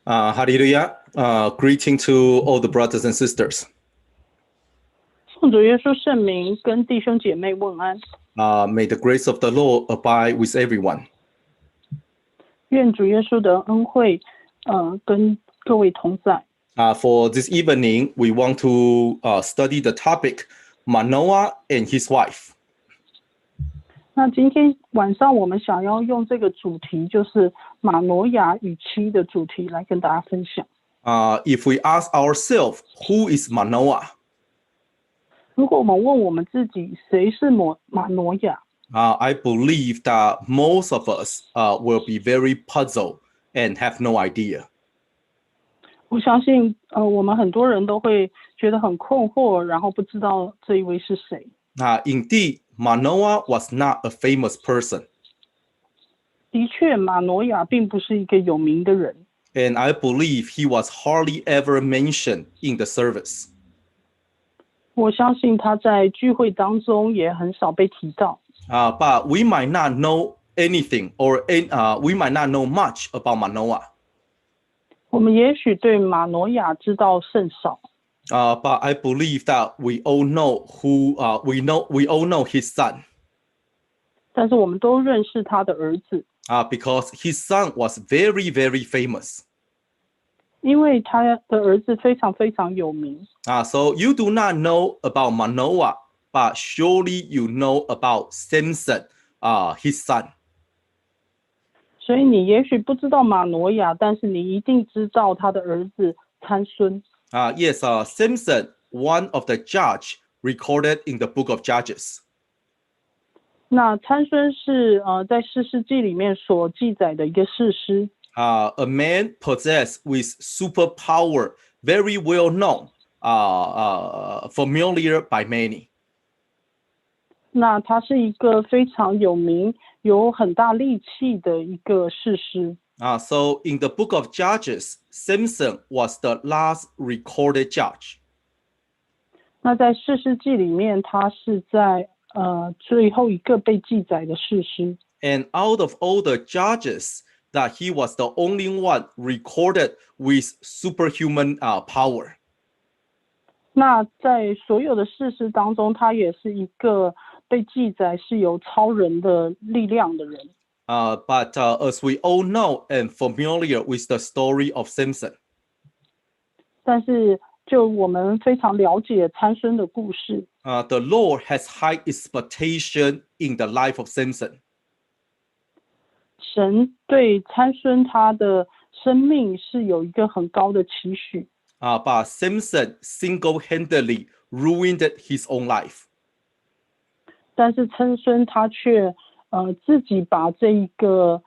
Hallelujah. Greeting to all the brothers and sisters. 奉主耶稣圣名，跟弟兄姐妹问安。May the grace of the Lord abide with everyone. 愿主耶稣的恩惠，跟各位同在。For this evening, we want to study the topic Manoah and his wife. 那今天晚上我们想要用这个主题，就是马挪亚与妻的主题来跟大家分享。If we ask ourselves, who is Manoah? 如果我们问我们自己，谁是马挪亚？I believe that most of us will be very puzzled and have no idea. 我相信，我们很多人都会觉得很困惑，然后不知道这一位是谁。Indeed, Manoah was not a famous person. 的确，马挪亚并不是一个有名的人。And I believe he was hardly ever mentioned in the service. 我相信他在聚会当中也很少被提到。But we might not know anything, or we might not know much about Manoah. 我们也许对马挪亚知道甚少。But I believe that we all know we all know his son. 但是我们都认识他的儿子。Because his son was very, very famous. 因为他的儿子非常非常有名。So you do not know about Manoah, but surely you know about Samson, his son. 所以你也许不知道马挪亚，但是你一定知道他的儿子参孙。Yes, Samson, one of the judge recorded in the book of Judges. 那参孙是在士师记里面所记载的一个士师。A man possessed with superpower, very well known, familiar by many. 那他是一个非常有名、有很大力气的一个士师。So in the book of Judges, Samson was the last recorded judge. 那在士师记里面，他是在最后一个被记载的士师。And out of all the judges, that he was the only one recorded with superhuman power. 那在所有的士师当中，他也是一个被记载是有超人的力量的人。But as we all know and familiar with the story of Samson. 但是就我们非常了解参孙的故事。The Lord has high expectation in the life of Samson. 神对参孙他的生命是有一个很高的期许。But Samson single-handedly ruined his own life. 但是参孙他却自己把这一个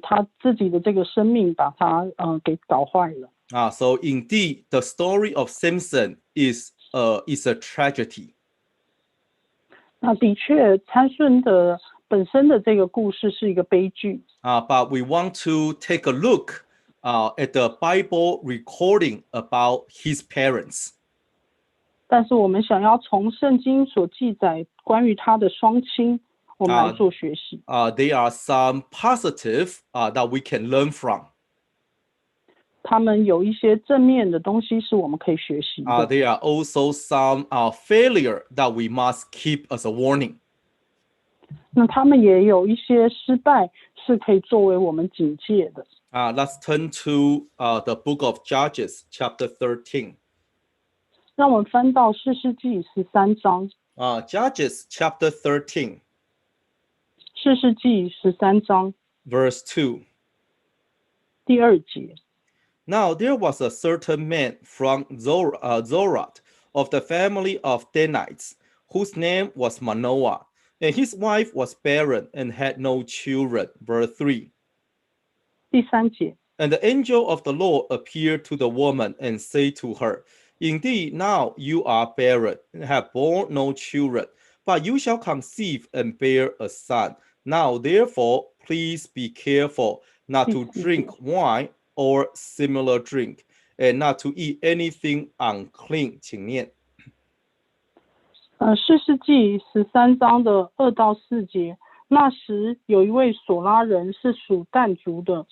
他自己的这个生命把他给搞坏了。So indeed, the story of Samson is a tragedy. 那的确，参孙的本身的这个故事是一个悲剧。But we want to take a look at the Bible recording about his parents. 但是我们想要从圣经所记载关于他的双亲，我们来做学习。There are some positive that we can learn from. 他们有一些正面的东西是我们可以学习的。There are also some failure that we must keep as a warning. 那他们也有一些失败是可以作为我们警戒的。Let's turn to the book of Judges, chapter 13. 让我们翻到士师记13章。Judges, chapter 13. 士师记13章 Verse 2. 第2节。Now there was a certain man from Zorah of the family of Danites, whose name was Manoah, and his wife was barren and had no children. Verse 3. 第3节。And the angel of the Lord appeared to the woman and said to her, Indeed, now you are barren and have borne no children, but you shall conceive and bear a son. Now therefore, please be careful not to drink wine or similar drink, and not to eat anything unclean. 请念。士师记13章的2到4节。那时有一位索拉人是属但族的，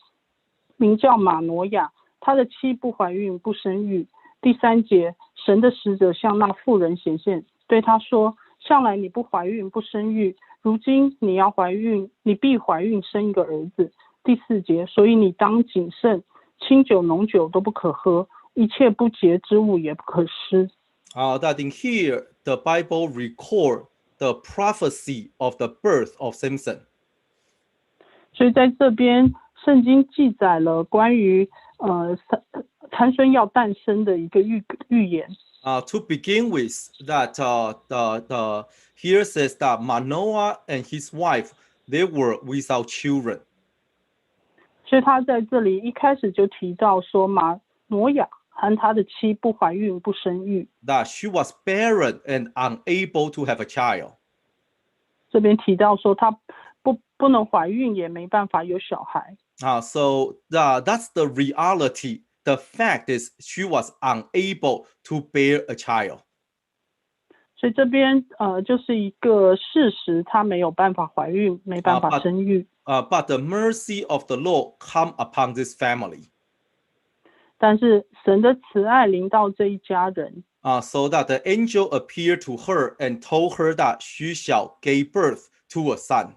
名叫马挪亚，他的妻不怀孕不生育。第3节，神的使者向那妇人显现，对他说：向来你不怀孕不生育，如今你要怀孕，你必怀孕生一个儿子。第4节，所以你当谨慎，清酒浓酒都不可喝，一切不洁之物也不可吃。That in here the Bible record the prophecy of the birth of Samson. 所以在这边圣经记载了关于参孙要诞生的一个预言。To begin with, that here says that Manoah and his wife they were without children. 所以他在这里一开始就提到说，马挪亚和他的妻不怀孕不生育。That she was barren and unable to have a child. 这边提到说他不能怀孕，也没办法有小孩。So that's the reality. The fact is she was unable to bear a child. 所以这边就是一个事实，她没有办法怀孕，没办法生育。But the mercy of the Lord come upon this family. 但是神的慈爱临到这一家人。So that the angel appeared to her and told her that she shall give birth to a son.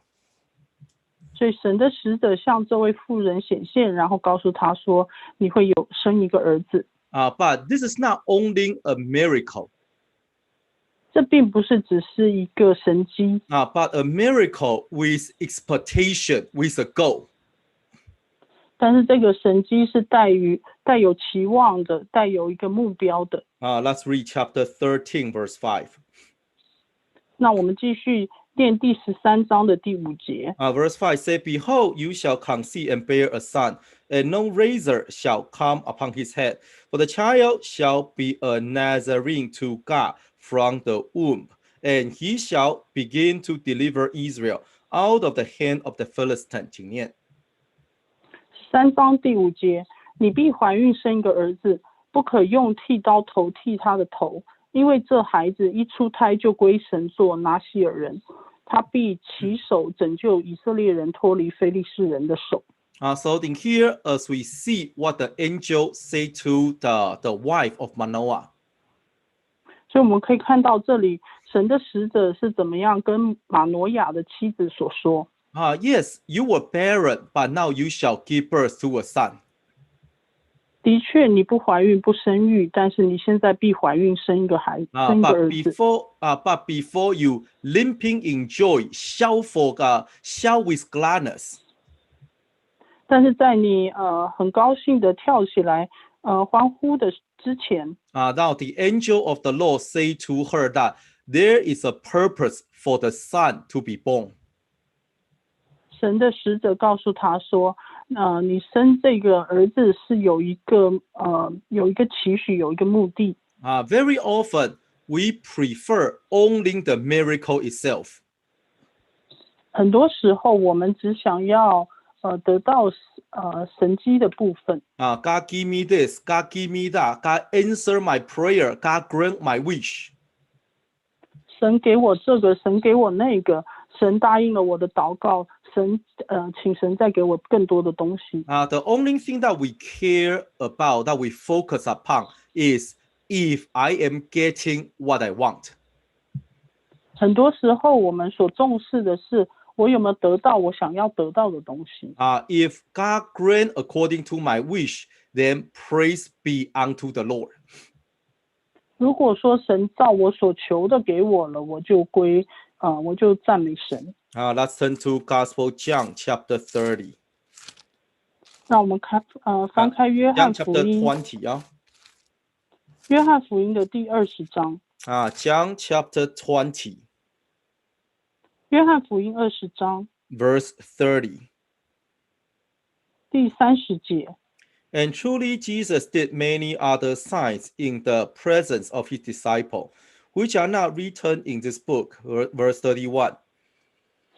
所以神的使者向这位妇人显现，然后告诉她说，你会生一个儿子。But this is not only a miracle. 这并不是只是一个神迹。But a miracle with expectation, with a goal. 但是这个神迹是带有期望的，带有一个目标的。Let's read chapter 13, verse 5. 那我们继续念第13章的第5节。Verse 5 says, Behold, you shall conceive and bear a son, and no razor shall come upon his head, for the child shall be a Nazarene to God from the womb, and he shall begin to deliver Israel out of the hand of the Philistine. 请念。3章第5节，你必怀孕生一个儿子，不可用剃刀头剃他的头，因为这孩子一出胎就归神做拿西尔人，他必起手拯救以色列人脱离非利士人的手。So in here, as we see what the angel said to the wife of Manoah. 所以我们可以看到这里神的使者是怎么样跟马挪亚的妻子所说。Yes, you were barren, but now you shall give birth to a son. 的确，你不怀孕不生育，但是你现在必怀孕生一个儿子。But before you limping in joy, shout with gladness. 但是在你很高兴的跳起来欢呼的之前。Now the angel of the Lord say to her that there is a purpose for the son to be born. 神的使者告诉他说，你生这个儿子是有一个期许，有一个目的。Very often we prefer only the miracle itself. 很多时候我们只想要得到神迹的部分。God give me this, God give me that, God answer my prayer, God grant my wish. 神给我这个，神给我那个，神答应了我的祷告，请神再给我更多的东西。The only thing that we care about, that we focus upon, is if I am getting what I want. 很多时候我们所重视的是我有没有得到我想要得到的东西。If God grant according to my wish, then praise be unto the Lord. 如果说神照我所求的给我了，我就赞美神。Let's turn to Gospel John chapter 30. 那我们翻开约翰 John 福 chapter 音， 20. 约翰福音的第20章。John chapter 20, 约翰福音20章 verse 30. 第30节。And truly Jesus did many other signs in the presence of his disciples, which are not written in this book. Verse 31.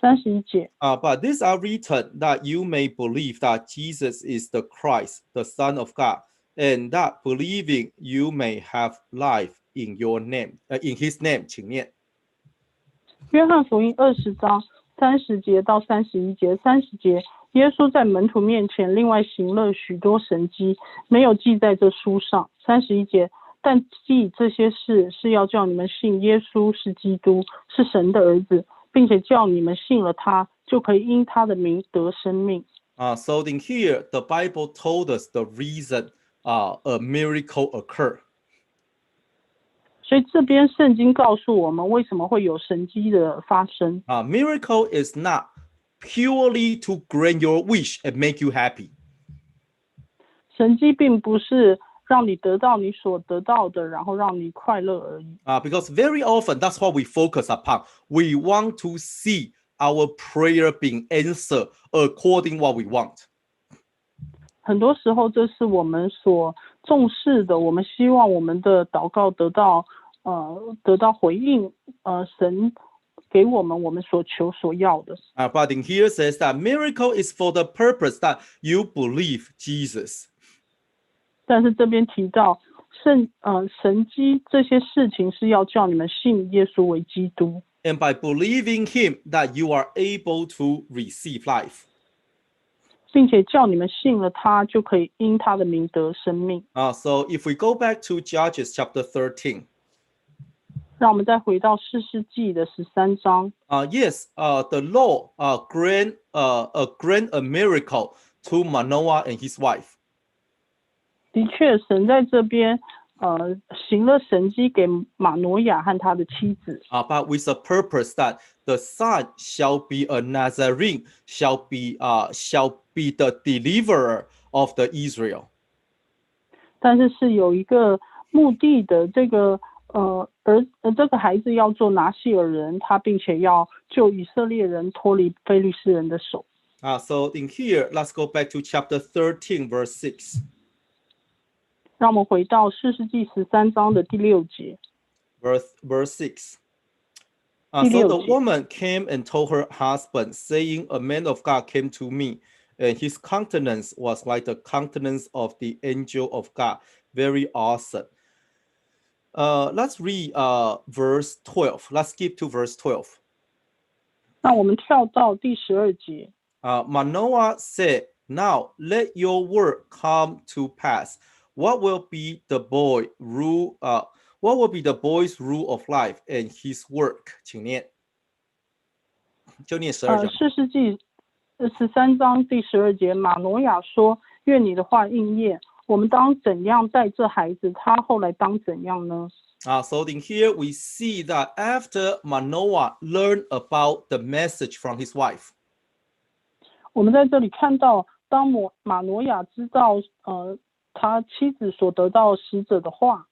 31节。But these are written that you may believe that Jesus is the Christ, the Son of God, and that believing you may have life in your name, in his name. 请念。约翰福音20章30节到31节，30节，耶稣在门徒面前另外行了许多神迹，没有记在这书上。31节，但记这些事是要叫你们信耶稣是基督，是神的儿子，并且叫你们信了他，就可以因他的名得生命。So in here, the Bible told us the reason a miracle occurred. 所以这边圣经告诉我们为什么会有神迹的发生。Miracle is not purely to grant your wish and make you happy. 神迹并不是让你得到你所得到的，然后让你快乐而已。Because very often that's what we focus upon. We want to see our prayer being answered according what we want. 很多时候这是我们所重视的，我们希望我们的祷告得到回应，神给我们我们所求所要的。But in here says that miracle is for the purpose that you believe Jesus. 但是这边提到神迹这些事情是要叫你们信耶稣为基督。And by believing him that you are able to receive life. 并且叫你们信了他，就可以因他的名得生命。So if we go back to Judges chapter 13. 让我们再回到士师记的13章。Yes, the Lord grant a miracle to Manoah and his wife. 的确，神在这边行了神迹给马挪亚和他的妻子。But with the purpose that the son shall be a Nazarene, shall be the deliverer of the Israel. 但是是有一个目的的，这个孩子要做拿细尔人，他并且要救以色列人脱离非利士人的手。So in here, let's go back to chapter 13, verse 6. 让我们回到士师记13章的第6节。Verse 6. So the woman came and told her husband, saying, A man of God came to me, and his countenance was like the countenance of the angel of God, very awesome. Let's read verse 12. Let's skip to verse 12. 那我们跳到第12节。Manoah said, Now let your word come to pass. What will be the boy's rule of life and his work? 请念，就念12章。士师记13章第12节，马挪亚说：“愿你的话应验。我们当怎样待这孩子？他后来当怎样呢？” So in here we see that after Manoah learned about the message from his wife. 我们在这里看到，当马挪亚知道他妻子所得到使者的话。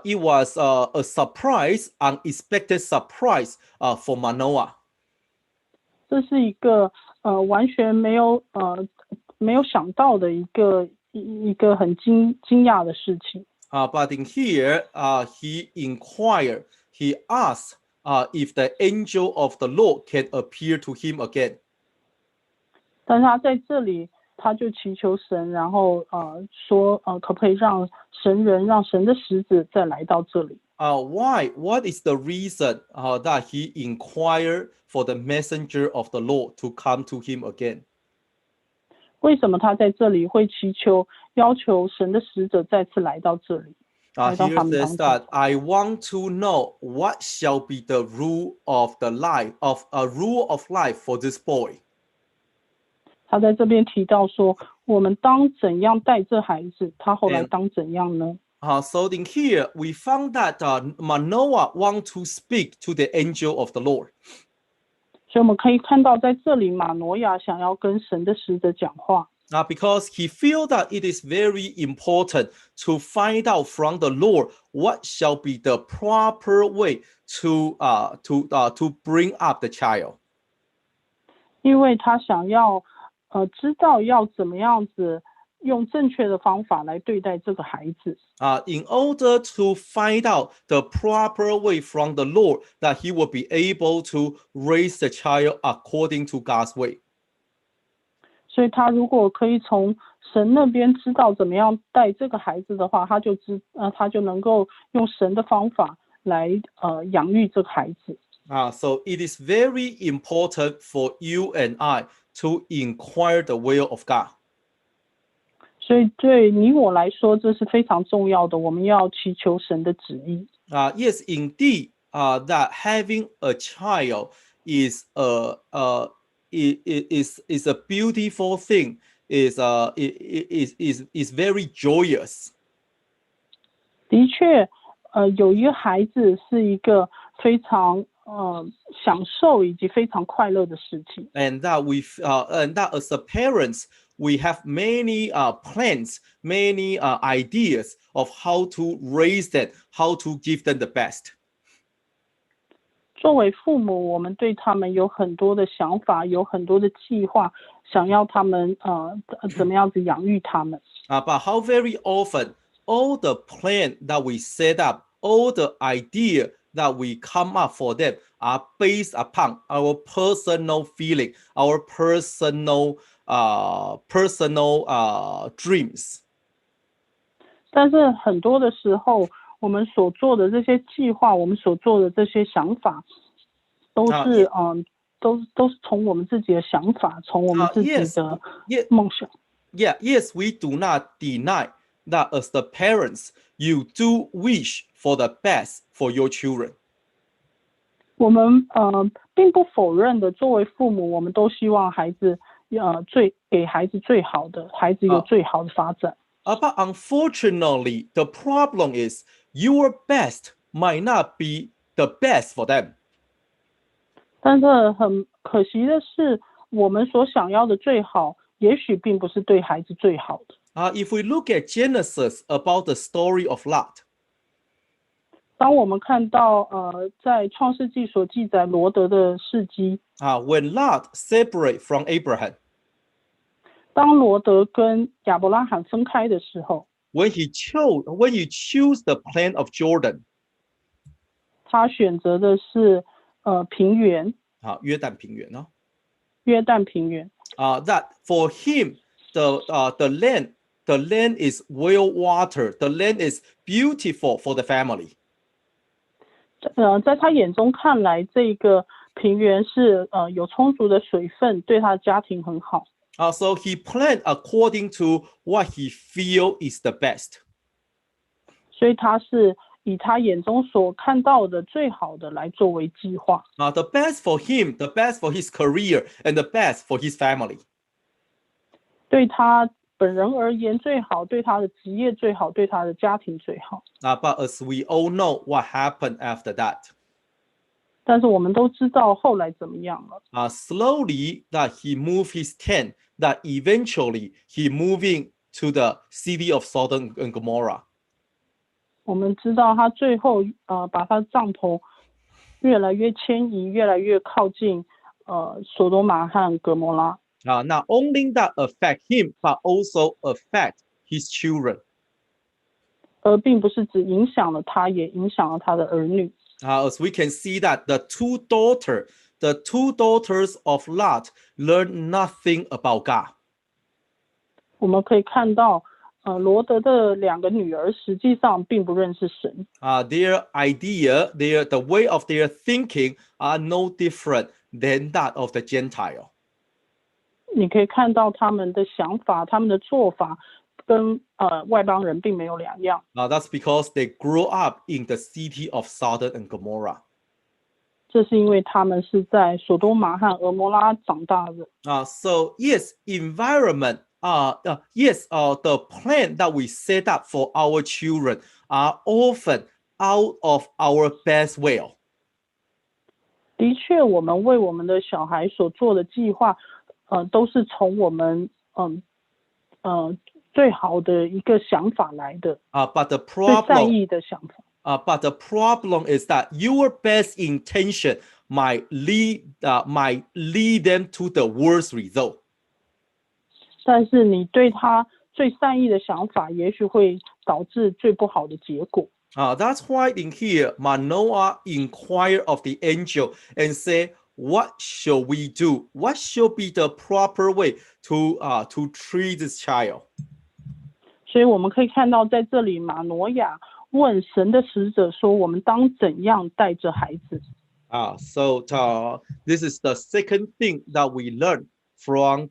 It was a surprise, unexpected surprise for Manoah. 这是一个完全没有想到的一个很惊讶的事情。But in here, he inquired, he asked if the angel of the Lord can appear to him again. 但是他在这里，他就祈求神，然后说可不可以让神的使者再来到这里。Why? What is the reason that he inquired for the messenger of the Lord to come to him again? 为什么他在这里会要求神的使者再次来到这里？ Here says that I want to know what shall be the rule of life for this boy. 他在这边提到说，我们当怎样待这孩子？他后来当怎样呢？ So in here we found that Manoah want to speak to the angel of the Lord. 所以我们可以看到，在这里马挪亚想要跟神的使者讲话。Because he feel that it is very important to find out from the Lord what shall be the proper way to bring up the child. 因为他想要知道要怎么样子用正确的方法来对待这个孩子。In order to find out the proper way from the Lord that he will be able to raise the child according to God's way. 所以他如果可以从神那边知道怎么样带这个孩子的话，他就能够用神的方法来养育这个孩子。So it is very important for you and I to inquire the will of God. 所以对你我来说，这是非常重要的。我们要祈求神的旨意。Yes, indeed, that having a child is is a beautiful thing. Is very joyous. 的确，有一个孩子是一个非常享受以及非常快乐的事情。And that as a parents, we have many plans, many ideas of how to raise them, how to give them the best. 作为父母，我们对他们有很多的想法，有很多的计划，想要他们怎么样子养育他们。But how very often all the plan that we set up, all the idea that we come up for them are based upon our personal feeling, our personal dreams. 但是很多的时候，我们所做的这些计划，我们所做的这些想法，都是都是从我们自己的想法，从我们自己的梦想。Yes, we do not deny that as the parents, you do wish for the best for your children. 我们并不否认的，作为父母，我们都希望孩子给孩子最好的，孩子有最好的发展。But unfortunately, the problem is your best might not be the best for them. 但是很可惜的是，我们所想要的最好，也许并不是对孩子最好的。If we look at Genesis about the story of Lot, 当我们看到在创世纪所记载罗德的事迹， when Lot separated from Abraham, 当罗德跟亚伯拉罕分开的时候， when he chose the plain of Jordan, 他选择的是平原，约旦平原，约旦平原。that for him the land is well watered, the land is beautiful for the family. 在他眼中看来，这个平原是有充足的水分，对他的家庭很好。So he planned according to what he feel is the best. 所以他是以他眼中所看到的最好的来作为计划。The best for him, the best for his career, and the best for his family. 对他本人而言最好，对他的职业最好，对他的家庭最好。But as we all know, what happened after that? 但是我们都知道后来怎么样了。Slowly, that he moved his tent, that eventually he moving to the city of Sodom and Gomorrah. 我们知道他最后把他的帐篷越来越迁移，越来越靠近索多玛和格摩拉。Not only that affect him, but also affect his children. 而并不是只影响了他，也影响了他的儿女。As we can see that the two daughters of Lot learned nothing about God. 我们可以看到，罗德的两个女儿实际上并不认识神。Their idea, the way of their thinking are no different than that of the Gentile. 你可以看到他们的想法，他们的做法跟外邦人并没有两样。That's because they grew up in the city of Sodom and Gomorrah. 这是因为他们是在索多玛和俄摩拉长大的。So yes, environment. Yes, the plan that we set up for our children are often out of our best will. 的确，我们为我们的小孩所做的计划，都是从我们最好的一个想法来的。But the 最善意的想法。But the problem is that your best intention might lead them to the worst result. 但是你对他最善意的想法，也许会导致最不好的结果。That's why in here, Manoah inquired of the angel and said, "What shall we do? What shall be the proper way to treat this child?" 所以我们可以看到，在这里马挪亚问神的使者说：“我们当怎样带着孩子？” So this is the second thing that we learn from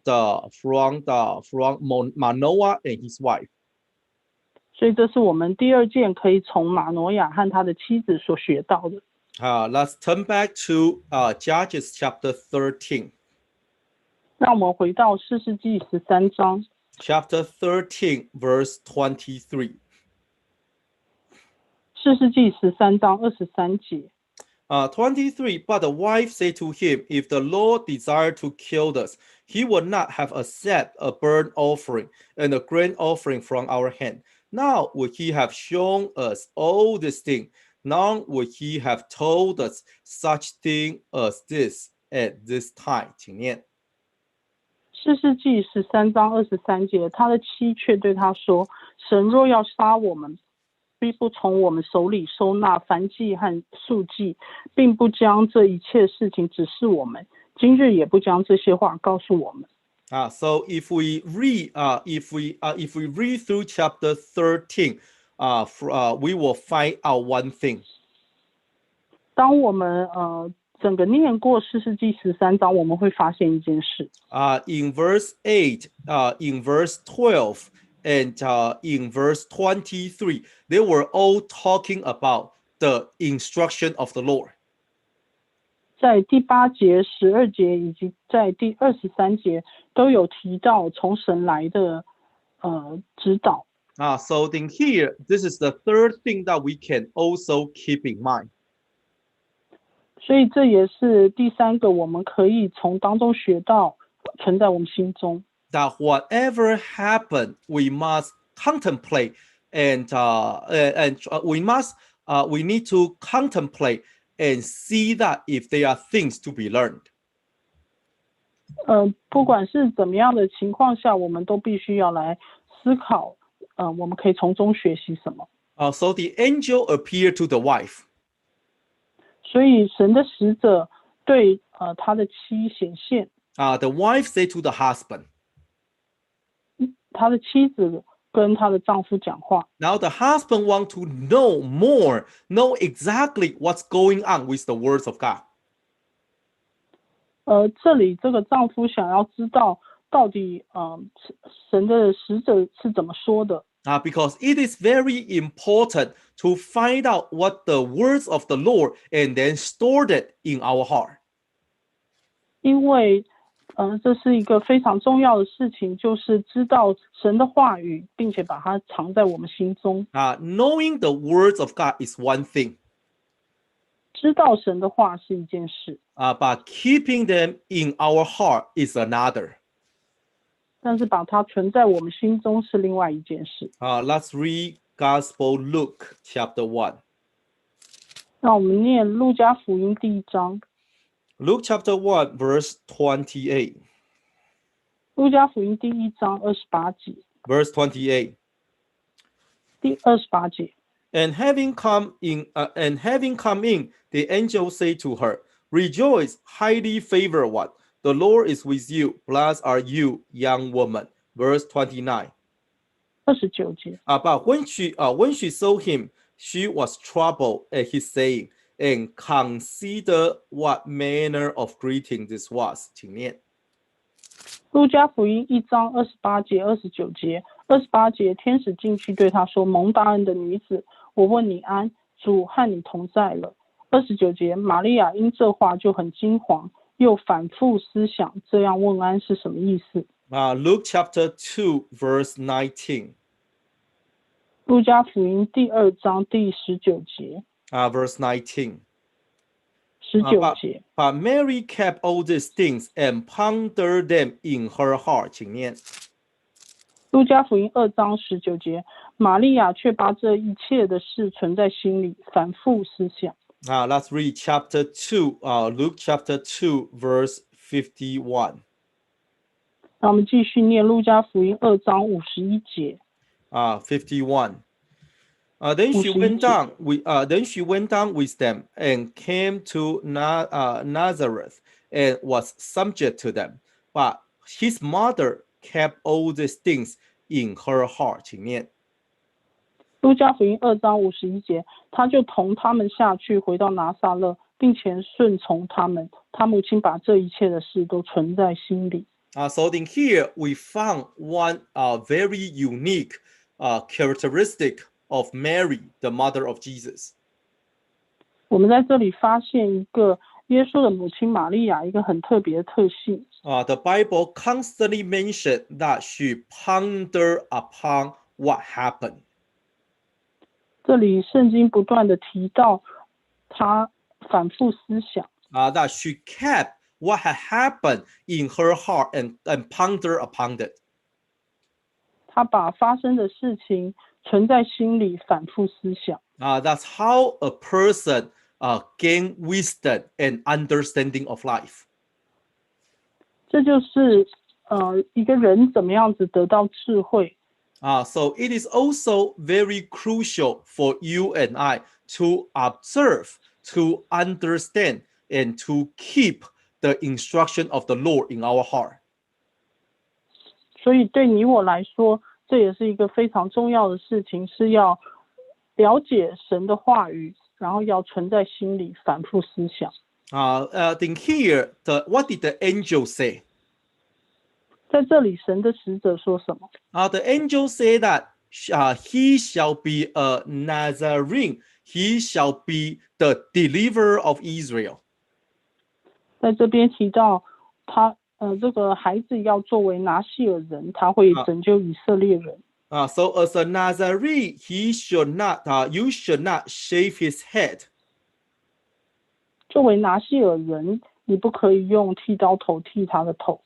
Manoah and his wife. 所以这是我们第二件可以从马挪亚和他的妻子所学到的。Let's turn back to Judges chapter 13. 让我们回到士师记13章。Chapter 13, verse 23. 士师记13章23节。23, but the wife said to him, If the Lord desired to kill us, he would not have accepted a burnt offering and a grain offering from our hand. Now would he have shown us all these things? Now would he have told us such thing as this at this time? 请念。士师记13章23节，他的妻却对他说：“神若要杀我们，必不从我们手里收纳燔祭和素祭，并不将这一切事情指示我们，今日也不将这些话告诉我们。” So if we read through chapter 13, we will find out one thing. 当我们整个念过士师记13章，我们会发现一件事。In verse 8, in verse 12, and in verse 23, they were all talking about the instruction of the Lord. 在第8节、12节以及在第23节都有提到从神来的指导。So then here, this is the third thing that we can also keep in mind. 所以这也是第三个我们可以从当中学到存在我们心中。That whatever happened, we must contemplate and we need to contemplate and see that if there are things to be learned. 不管是怎么样的情况下，我们都必须要来思考，我们可以从中学习什么。So the angel appeared to the wife. 所以神的使者对他的妻显现。The wife said to the husband. 他的妻子跟他的丈夫讲话。Now the husband wants to know more, know exactly what's going on with the words of God. 这里这个丈夫想要知道到底神的使者是怎么说的。Because it is very important to find out what the words of the Lord and then store it in our heart. 因为这是一个非常重要的事情，就是知道神的话语，并且把它藏在我们心中。Knowing the words of God is one thing. 知道神的话是一件事。But keeping them in our heart is another. 但是把它存在我们心中是另外一件事。Let's read Gospel Luke chapter 1. 让我们念路加福音第1章。Luke chapter 1, verse 28. 路加福音第1章28节。Verse 28. 第28节。And having come in, the angel said to her, Rejoice, highly favored one. The Lord is with you. Blessed are you, young woman. Verse 29. 29节。But when she saw him, she was troubled at his saying, and considered what manner of greeting this was. 请念。路加福音1章28节、29节。28节，天使进去对他说：“蒙大恩的女子，我问你安，主和你同在了。”29节，玛利亚因这话就很惊惶，又反复思想，这样问安是什么意思。Luke chapter 2, verse 19. 路加福音第2章第19节。Verse 19. 19节。But Mary kept all these things and pondered them in her heart. 请念。路加福音2章19节，玛利亚却把这一切的事存在心里，反复思想。Let's read chapter 2, Luke chapter 2, verse 51. 那我们继续念路加福音2章51节。51. Then she went down with them and came to Nazareth and was subject to them. But his mother kept all these things in her heart. 请念。路加福音2章51节，他就同他们下去，回到拿撒勒，并且顺从他们。他母亲把这一切的事都存在心里。So in here we found one very unique characteristic of Mary, the mother of Jesus. 我们在这里发现一个耶稣的母亲玛利亚一个很特别的特性。The Bible constantly mentioned that she pondered upon what happened. 这里圣经不断的提到她反复思想。That she kept what had happened in her heart and pondered upon it. 她把发生的事情存在心里，反复思想。That's how a person gain wisdom and understanding of life. 这就是一个人怎么样子得到智慧。So it is also very crucial for you and I to observe, to understand, and to keep the instruction of the Lord in our heart. 所以对你我来说，这也是一个非常重要的事情，是要了解神的话语，然后要存在心里，反复思想。Then here, what did the angel say? 在这里，神的使者说什么？The angel said that he shall be a Nazarene. He shall be the deliverer of Israel. 在这边提到他这个孩子要作为拿细尔人，他会拯救以色列人。So as a Nazarene, he should not, you should not shave his head. 作为拿细尔人，你不可以用剃刀头剃他的头。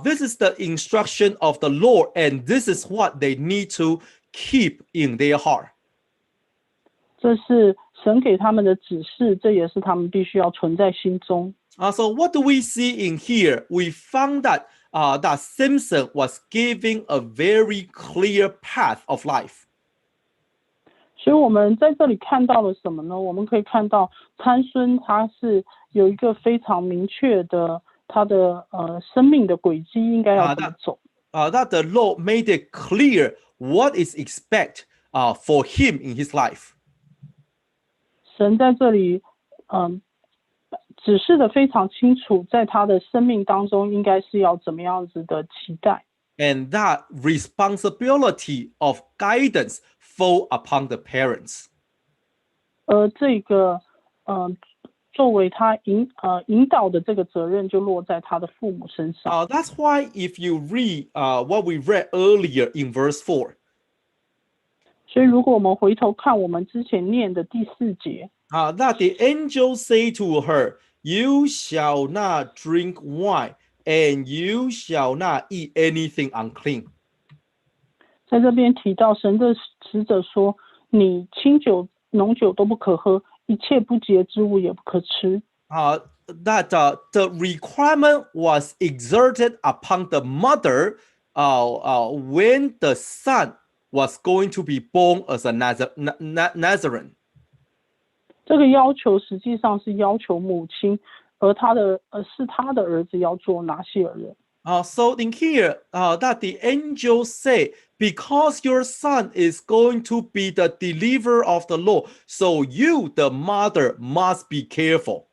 This is the instruction of the Lord, and this is what they need to keep in their heart. 这是神给他们的指示，这也是他们必须要存在心中。So what do we see in here? We found that that Samson was giving a very clear path of life. 所以我们在这里看到了什么呢？我们可以看到参孙他是有一个非常明确的他的生命的轨迹应该要怎么走。That the Lord made it clear what is expected for him in his life. 神在这里指示的非常清楚，在他的生命当中应该是要怎么样子的期待。And that responsibility of guidance fall upon the parents. 这个作为他引导的这个责任就落在他的父母身上。That's why if you read what we read earlier in verse 4. 所以如果我们回头看我们之前念的第4节。That the angel say to her, "You shall not drink wine, and you shall not eat anything unclean." 在这边提到神的使者说，你清酒、浓酒都不可喝，一切不洁之物也不可吃。That the requirement was exerted upon the mother when the son was going to be born as a Nazarene. 这个要求实际上是要求母亲，而是他的儿子要做拿细尔人。So in here, that the angel say, because your son is going to be the deliverer of the Lord, so you, the mother, must be careful.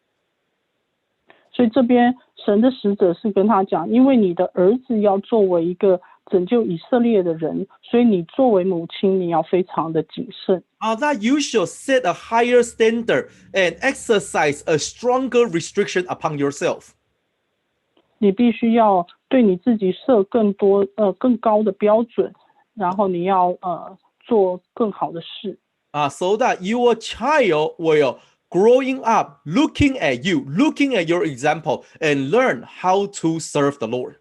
所以这边神的使者是跟他讲，因为你的儿子要作为一个拯救以色列的人，所以你作为母亲，你要非常的谨慎。That you should set a higher standard and exercise a stronger restriction upon yourself. 你必须要对你自己设更高的标准，然后你要做更好的事。So that your child will growing up, looking at you, looking at your example, and learn how to serve the Lord.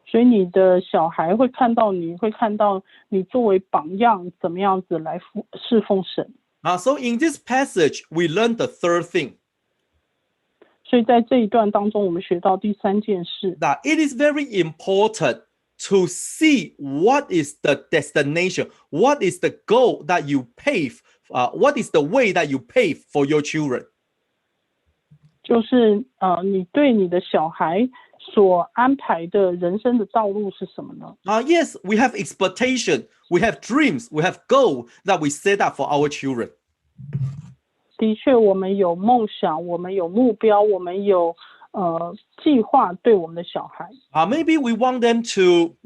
所以你的小孩会看到你作为榜样，怎么样子来侍奉神。So in this passage, we learn the third thing. 所以在这一段当中，我们学到第3件事。That it is very important to see what is the destination, what is the goal that you pave, what is the way that you pave for your children. 就是你对你的小孩所安排的人生的道路是什么呢？Yes, we have expectation, we have dreams, we have goal that we set up for our children. 的确，我们有梦想，我们有目标，我们有计划对我们的小孩。Maybe we want them to,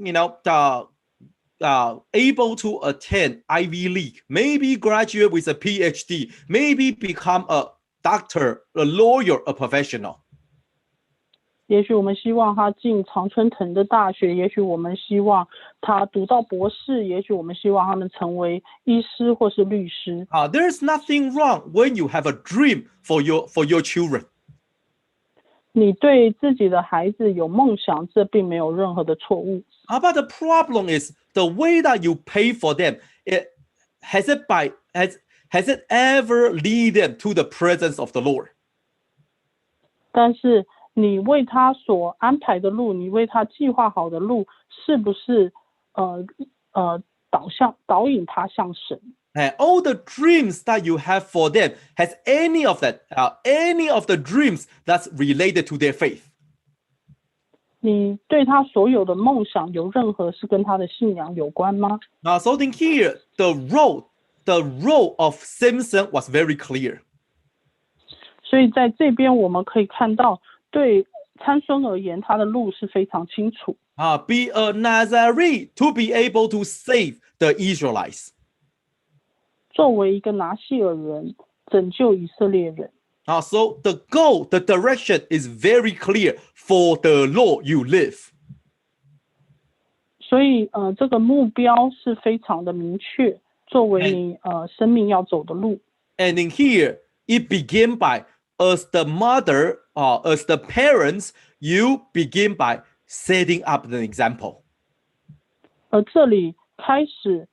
able to attend Ivy League, maybe graduate with a PhD, maybe become a doctor, a lawyer, a professional. 也许我们希望他进常春藤的大学，也许我们希望他读到博士，也许我们希望他们成为医师或是律师。There's nothing wrong when you have a dream for your children. 你对自己的孩子有梦想，这并没有任何的错误。But the problem is the way that you pay for them. Has it ever lead them to the presence of the Lord? 但是你为他所安排的路，你为他计划好的路，是不是导引他向神？ All the dreams that you have for them, has any of the dreams that's related to their faith? 你对他所有的梦想有任何是跟他的信仰有关吗？ So in here, the role of Samson was very clear. 所以在这边我们可以看到，对参孙而言，他的路是非常清楚。Be a Nazarene to be able to save the Israelites. 作为一个拿细尔人，拯救以色列人。So the goal, the direction is very clear. For the Lord you live. 所以这个目标是非常的明确，作为你生命要走的路。And in here, it begin by as the mother, as the parents, you begin by setting up the example. 而这里开始，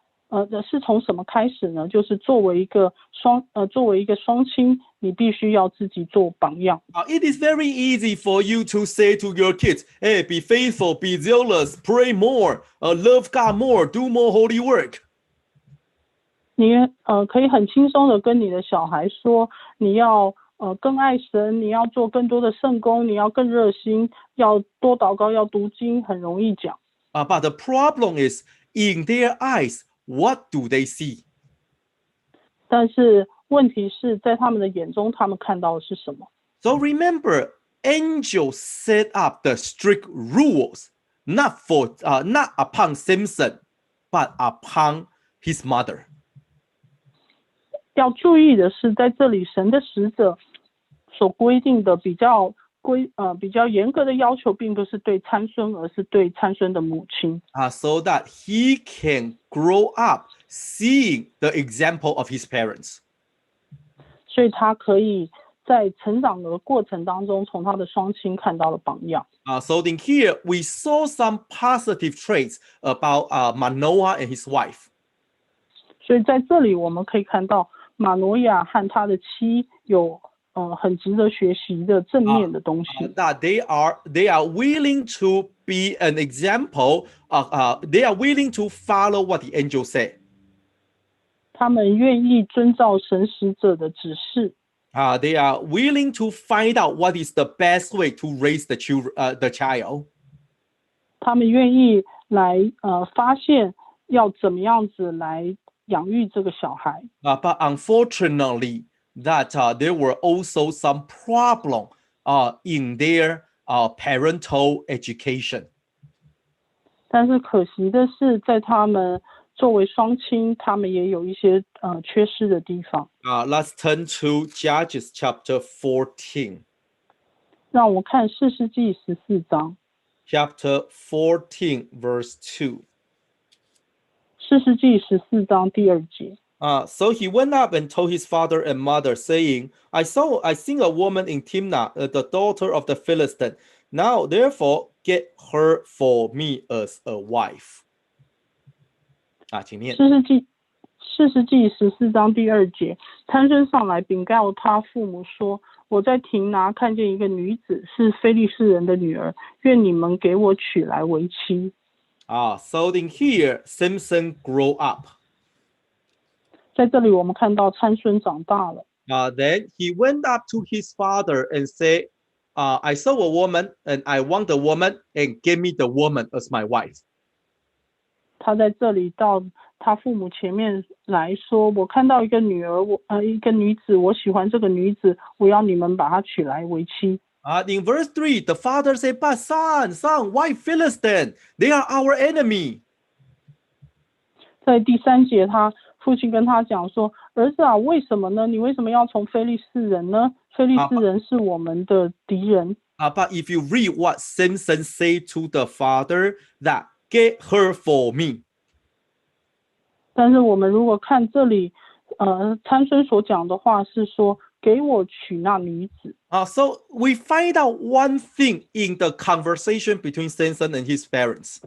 是从什么开始呢？就是作为一个双亲，你必须要自己做榜样。It is very easy for you to say to your kids, "Hey, be faithful, be zealous, pray more, love God more, do more holy work." 你可以很轻松的跟你的小孩说，你要更爱神，你要做更多的圣工，你要更热心，要多祷告，要读经，很容易讲。But the problem is, in their eyes, what do they see? 但是问题是在他们的眼中，他们看到的是什么？ So remember, angels set up the strict rules, not upon Samson, but upon his mother. 要注意的是，在这里神的使者所规定的比较严格的要求，并不是对参孙，而是对参孙的母亲。So that he can grow up seeing the example of his parents. 所以他可以在成长的过程当中，从他的双亲看到了榜样。So in here, we saw some positive traits about Manoah and his wife. 所以在这里我们可以看到马诺亚和他的妻有很值得学习的正面的东西。That they are willing to be an example. They are willing to follow what the angel said. 他们愿意遵照神使者的指示。They are willing to find out what is the best way to raise the child. 他们愿意来发现要怎么样子来养育这个小孩。But unfortunately, that there were also some problem in their parental education. 但是可惜的是，在他们作为双亲，他们也有一些缺失的地方。Let's turn to Judges chapter 14. 让我们看士师记14章。Chapter 14, verse 2. 士师记14章第2节。So he went up and told his father and mother, saying, I seen a woman in Timnah, the daughter of the Philistine. Now, therefore, get her for me as a wife. 请念。士师记14章第2节，参孙上来禀告他父母说：“我在亭拿看见一个女子，是非利士人的女儿，愿你们给我娶来为妻。” So in here, Samson grew up. 在这里我们看到参孙长大了。Then he went up to his father and said, I saw a woman and I want the woman and give me the woman as my wife. 他在这里到他父母前面来说，我看到一个女儿，一个女子，我喜欢这个女子，我要你们把她娶来为妻。In verse 3, the father said, But son, why Philistine? They are our enemy. 在第3节，他父亲跟他讲说：“儿子啊，为什么呢？你为什么要从非利士人呢？非利士人是我们的敌人。” But if you read what Samson said to the father, that get her for me. 但是我们如果看这里，参孙所讲的话是说，给我娶那女子。So we find out one thing in the conversation between Samson and his parents.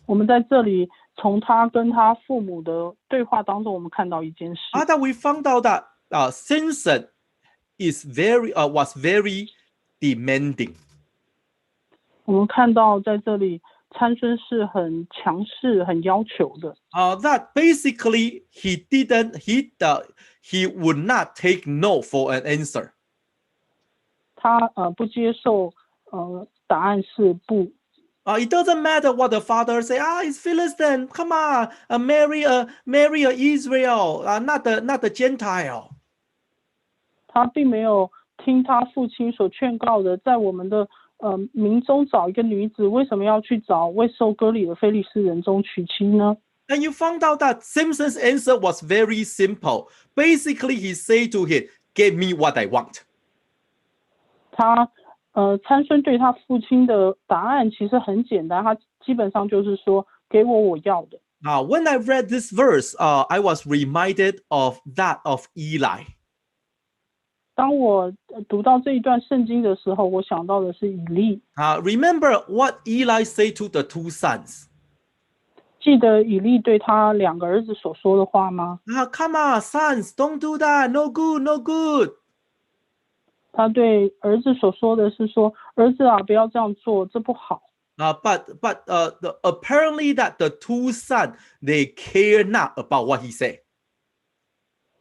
我们在这里从他跟他父母的对话当中，我们看到一件事。That we found out that Samson was very demanding. 我们看到在这里参孙是很强势、很要求的。That basically he would not take no for an answer. 他不接受答案是不。It doesn't matter what the father say. It's Philistine. Come on, marry a Israel, not the Gentile. 他并没有听他父亲所劝告的，在我们的民中找一个女子，为什么要去找未受割礼的非利士人中娶妻呢？ And you found out that Samson's answer was very simple. Basically, he said to him, "Give me what I want." 他参孙对他父亲的答案其实很简单，他基本上就是说，给我要的。When I read this verse, I was reminded of that of Eli. 当我读到这一段圣经的时候，我想到的是以利。Remember what Eli said to the 2 sons? 记得以利对他2个儿子所说的话吗？ Come on, sons, don't do that. No good, no good. 他对儿子所说的是说：“儿子啊，不要这样做，这不好。” But apparently that the 2 sons, they care not about what he said.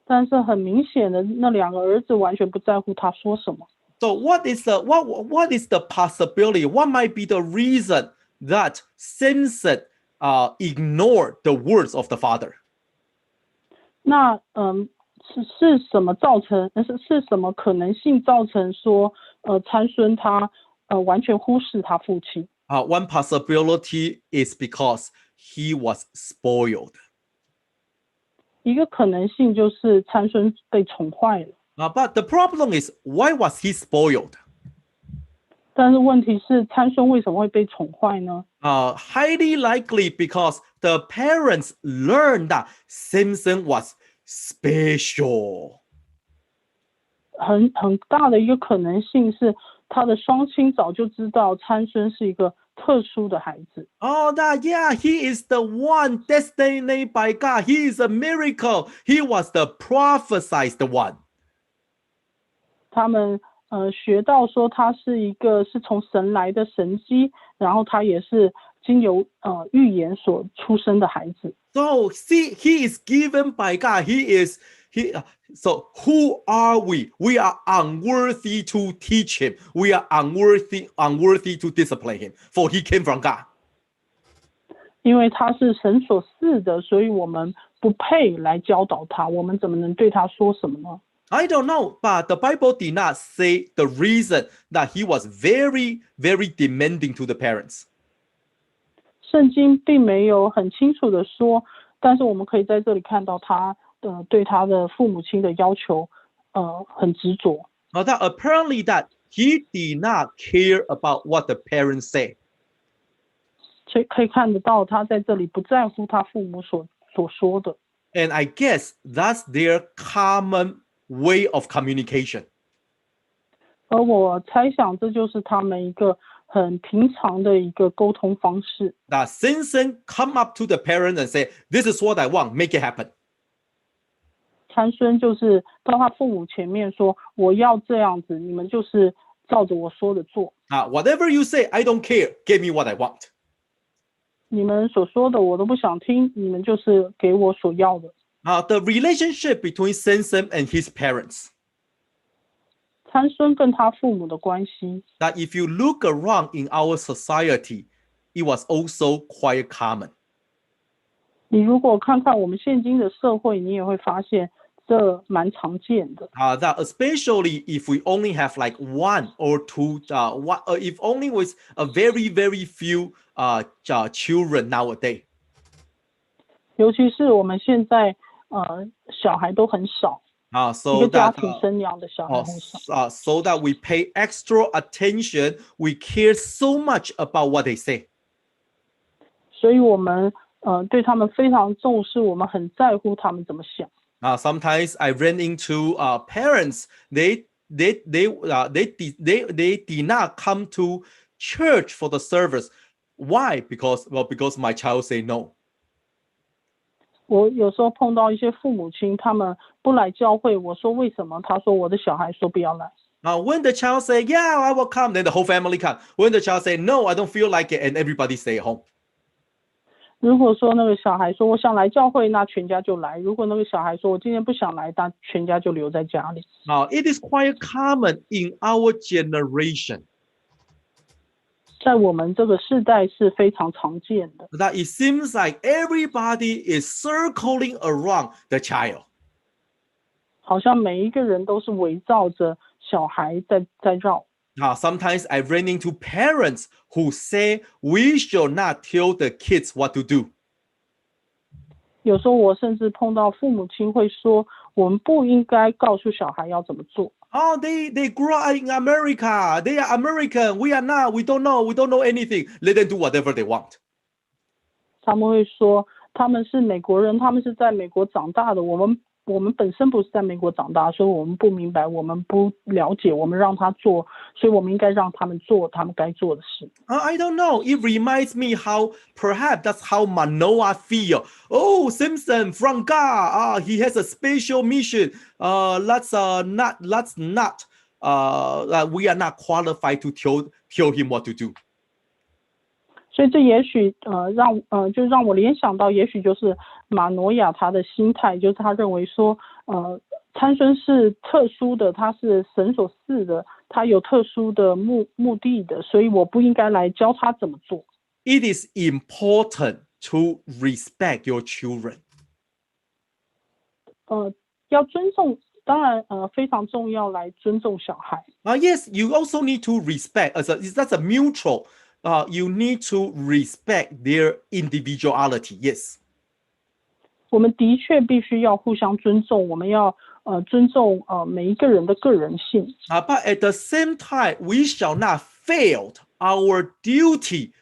但是很明显的，那2个儿子完全不在乎他说什么。So what is the possibility? What might be the reason that Samson ignored the words of the father? 那是什么造成？是什么可能性造成说参孙他完全忽视他父亲？One possibility is because he was spoiled. 一个可能性就是参孙被宠坏了。But the problem is, why was he spoiled? 但是问题是，参孙为什么会被宠坏呢？Highly likely because the parents learned that Samson was special. 很大的一个可能性是，他的双亲早就知道参孙是一个特殊的孩子。He is the one destined by God. He is a miracle. He was the prophesied one. 他们学到说他是一个是从神来的神迹，然后他也是经由预言所出生的孩子。So see, he is given by God. So who are we? We are unworthy to teach him. We are unworthy to discipline him. For he came from God. 因为他是神所赐的，所以我们不配来教导他。我们怎么能对他说什么呢？ I don't know, but the Bible did not say the reason that he was very, very demanding to the parents. 圣经并没有很清楚的说，但是我们可以在这里看到他对他的父母亲的要求，很执着。That apparently that he did not care about what the parents say. 所以可以看得到，他在这里不在乎他父母所说的。And I guess that's their common way of communication. 而我猜想，这就是他们一个很平常的一个沟通方式。That Samson come up to the parents and say, "This is what I want, make it happen." 参孙就是到他父母前面说：“我要这样子，你们就是照着我说的做。” Whatever you say, I don't care. Give me what I want. 你们所说的我都不想听，你们就是给我所要的。The relationship between Samson and his parents. 参孙跟他父母的关系。That if you look around in our society, it was also quite common. 你如果看看我们现今的社会，你也会发现这蛮常见的。That especially if we only have like one or two, if only with a very very few children nowadays. 尤其是我们现在小孩都很少，一 So 个家 that 庭生养的小孩很少。so that we pay extra attention, we care so much about what they say. 所以我们对他们非常重视，我们很在乎他们怎么想。Sometimes I ran into parents. They did not come to church for the service. Why? Because my child say no. 我有时候碰到一些父母亲，他们不来教会，我说为什么？他说我的小孩说不要来。When the child say yeah, I will come, then the whole family come. When the child say no, I don't feel like it, and everybody stay home. 如果说那个小孩说我想来教会，那全家就来；如果那个小孩说我今天不想来，那全家就留在家里。It is quite common in our generation. 在我们这个世代是非常常见的。That it seems like everybody is circling around the child. 好像每一个人都是围绕着小孩在绕。Sometimes I ran into parents who say we should not tell the kids what to do. 有时候我甚至碰到父母亲会说，我们不应该告诉小孩要怎么做。They grew up in America. They are American. We are not. We don't know anything. Let them do whatever they want. 他们会说他们是美国人，他们是在美国长大的，我们本身不是在美国长大，所以我们不明白，我们不了解，我们让他做，所以我们应该让他们做他们该做的事。I don't know. It reminds me how perhaps that's how Manoah feel. Oh, Simpson from God. He has a special mission. Let's not. We are not qualified to tell him what to do. 所以这也许就让我联想到，也许就是马诺亚他的心态，就是他认为说，参孙是特殊的，他是神所赐的，他有特殊的目的的，所以我不应该来教他怎么做。It is important to respect your children. 要尊重，当然非常重要，来尊重小孩。Yes, you also need to respect. That's a mutual. You need to respect their individuality. Yes. 我们的确必须要互相尊重，我们要尊重每一个人的个人性。But at the same time, we shall not fail our duty,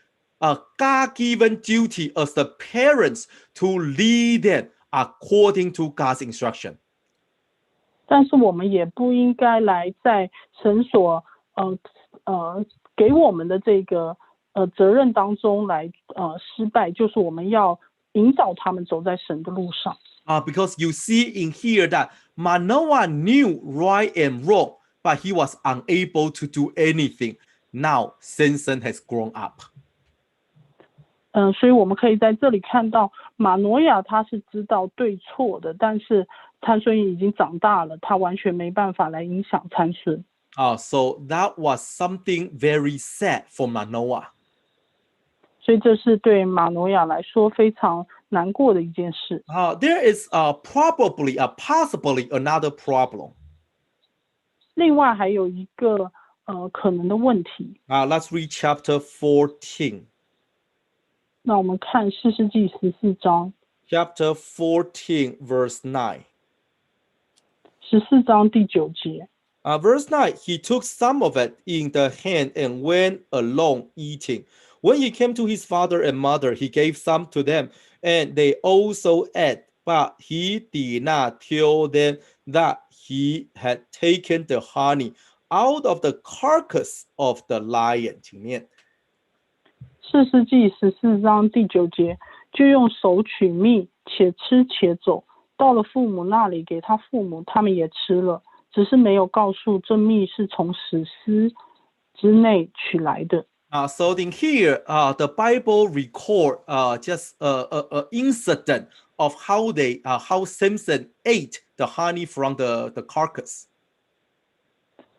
God-given duty as the parents to lead them according to God's instruction. 但是我们也不应该来在神所给我们的这个责任当中来失败，就是我们要引导他们走在神的路上。Because you see in here that Manoah knew right and wrong, but he was unable to do anything. Now Samson has grown up. 所以我们可以在这里看到马诺亚他是知道对错的，但是参孙已经长大了，他完全没办法来影响参孙。So that was something very sad for Manoah. 所以这是对马诺亚来说非常难过的一件事。There is possibly another problem. 另外还有一个可能的问题。Let's read chapter 14. 那我们看士师记14章。Chapter 14, verse 9. 14章第9节。Verse 9, he took some of it in the hand and went along eating. When he came to his father and mother, he gave some to them, and they also ate. But he did not tell them that he had taken the honey out of the carcass of the lion. 请念。士师记14章第9节，就用手取蜜，且吃且走，到了父母那里，给他父母，他们也吃了，只是没有告诉这蜜是从死尸之内取来的。So in here, the Bible record just an incident of how Samson ate the honey from the carcass.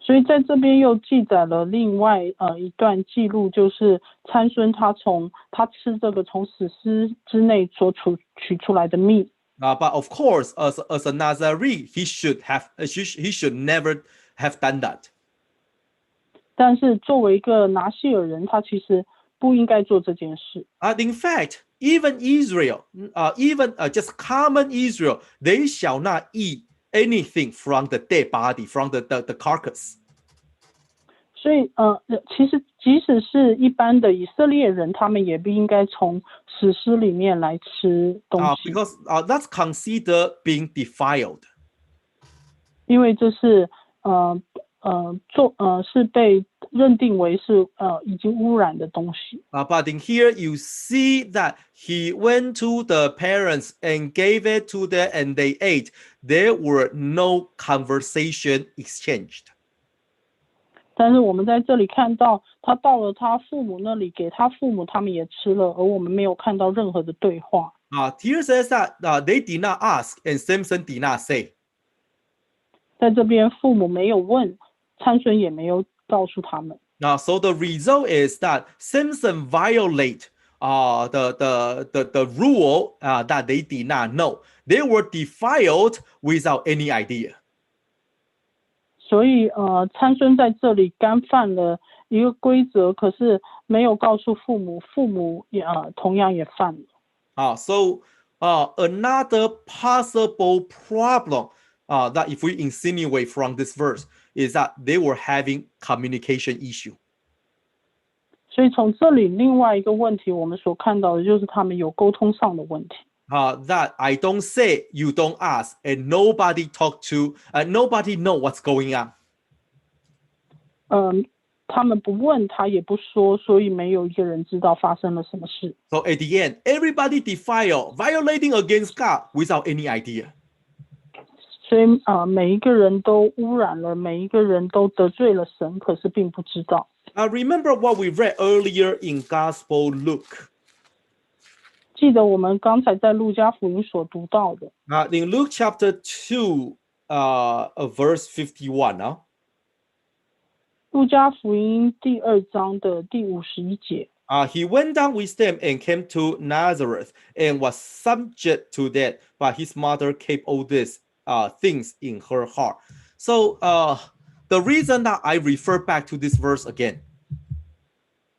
所以在这边又记载了另外一段记录，就是参孙他吃这个从死尸之内所取出来的蜜。But of course, as a Nazarene, he should never have done that. 但是作为一个拿细尔人，他其实不应该做这件事。In fact, even Israel, even just common Israel, they shall not eat anything from the dead body, from the carcass. 所以其实即使是一般的以色列人，他们也不应该从死尸里面来吃东西。Because that's considered being defiled. 因为这是是被认定为是已经污染的东西。But in here you see that he went to the parents and gave it to them and they ate. There were no conversation exchanged. 但是我们在这里看到，他到了他父母那里，给他父母，他们也吃了，而我们没有看到任何的对话。Here says that they did not ask and Samson did not say. 在这边，父母没有问，参孙也没有告诉他们。So the result is that Samson violate the rule that they did not know. They were defiled without any idea. 所以参孙在这里干犯了一个规则，可是没有告诉父母，父母也同样也犯了。So another possible problem that if we insinuate from this verse is that they were having communication issue. 所以从这里另外一个问题，我们所看到的就是他们有沟通上的问题。That I don't say, you don't ask, and nobody talk to, nobody know what's going on. 他们不问，他也不说，所以没有一个人知道发生了什么事。So at the end, everybody defile, violating against God without any idea. 所以每一个人都污染了，每一个人都得罪了神，可是并不知道。Remember what we read earlier in Gospel Luke. 记得我们刚才在路加福音所读到的。In Luke chapter 2, verse 51. 路加福音第2章的第51节。He went down with them and came to Nazareth and was subject to that, but his mother kept all these things in her heart. So the reason that I refer back to this verse again.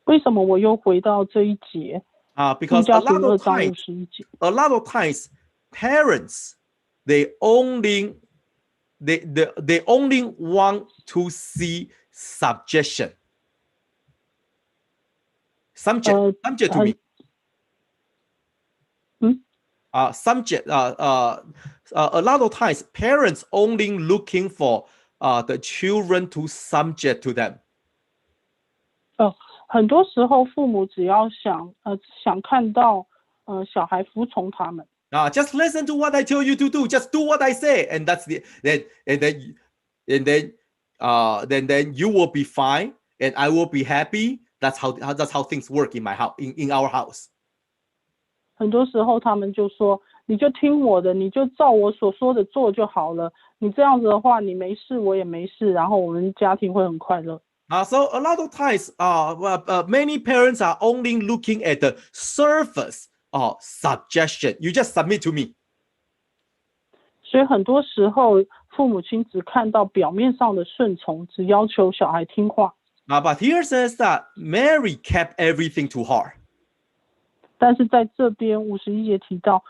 为什么我又回到这一节？Because a lot of times parents they only want to see subjection. Subject to me. Subject. A lot of times parents only looking for the children to subject to them. 很多时候父母只要想看到小孩服从他们。Just listen to what I tell you to do. Just do what I say, and that's then you will be fine, and I will be happy. That's how things work in my house, in our house. 很多时候他们就说，你就听我的，你就照我所说的做就好了。你这样子的话，你没事，我也没事，然后我们家庭会很快乐。So a lot of times, many parents are only looking at the surface of subjection. You just submit to me. 所以很多时候，父母亲只看到表面上的顺从，只要求小孩听话。But here says that Mary kept everything to heart. 但是在这边51节提到，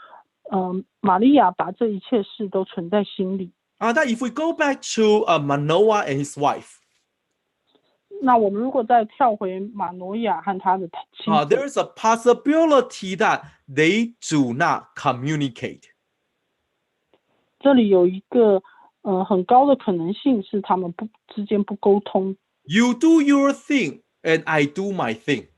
玛利亚把这一切事都存在心里。That if we go back to Manoah and his wife. 那我们如果再跳回马诺亚和他的妻子 there is a possibility that they do not communicate. 这里有一个很高的可能性是他们之间不沟通。You do your thing and I do my thing.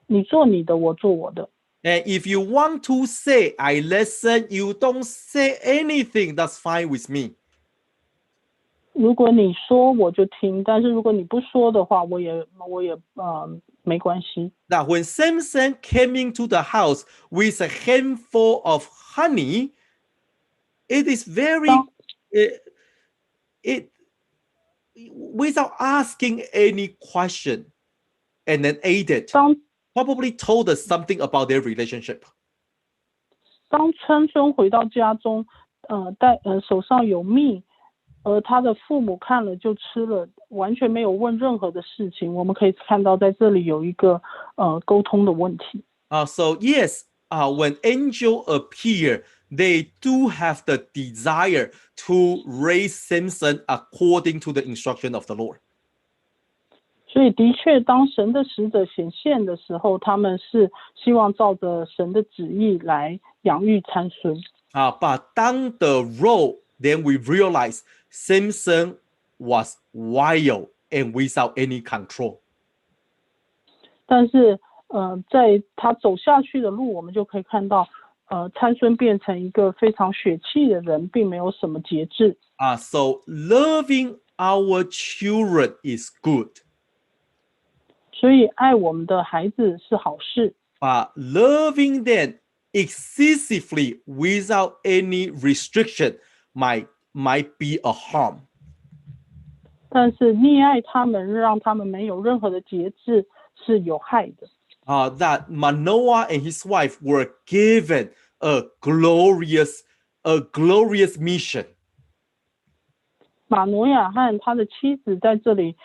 你做你的，我做我的。And if you want to say I listen, you don't say anything, that's fine with me. 如果你说我就听，但是如果你不说的话，我也没关系。That when Samson came into the house with a handful of honey, it is very without asking any question, and then Aiden 当 probably told us something about their relationship. 当参孙回到家中，手上有蜜，而他的父母看了就吃了，完全没有问任何的事情。我们可以看到在这里有一个沟通的问题。So yes, when angel appear, they do have the desire to raise Samson according to the instruction of the Lord. 所以的确，当神的使者显现的时候，他们是希望照着神的旨意来养育参孙。But down the road, then we realize Samson was wild and without any control. 但是，在他走下去的路，我们就可以看到，参孙变成一个非常血气的人，并没有什么节制。So loving our children is good. 所以，爱我们的孩子是好事。But loving them excessively without any restriction might be a harm. 但是溺爱他们，让他们没有任何的节制，是有害的。That Manoah and his wife were given a glorious mission. 马挪亚和他的妻子在这里，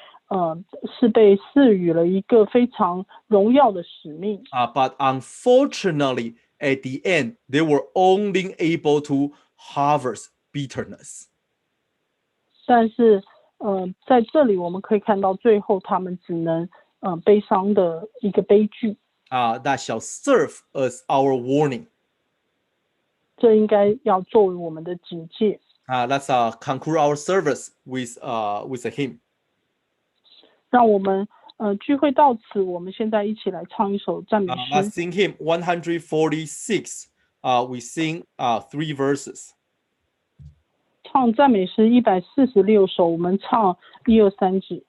是被赐予了一个非常荣耀的使命。But unfortunately, at the end, they were only able to harvest bitterness. 但是，在这里我们可以看到，最后他们只能，悲伤的一个悲剧。That shall serve as our warning. 这应该要作为我们的警戒。Let's conclude our service with a hymn. 让我们聚会到此，我们现在一起来唱一首赞美 Let's 诗。 sing hymn 146. We sing 3 verses. 唱赞美诗146首，我们唱1、2、3节。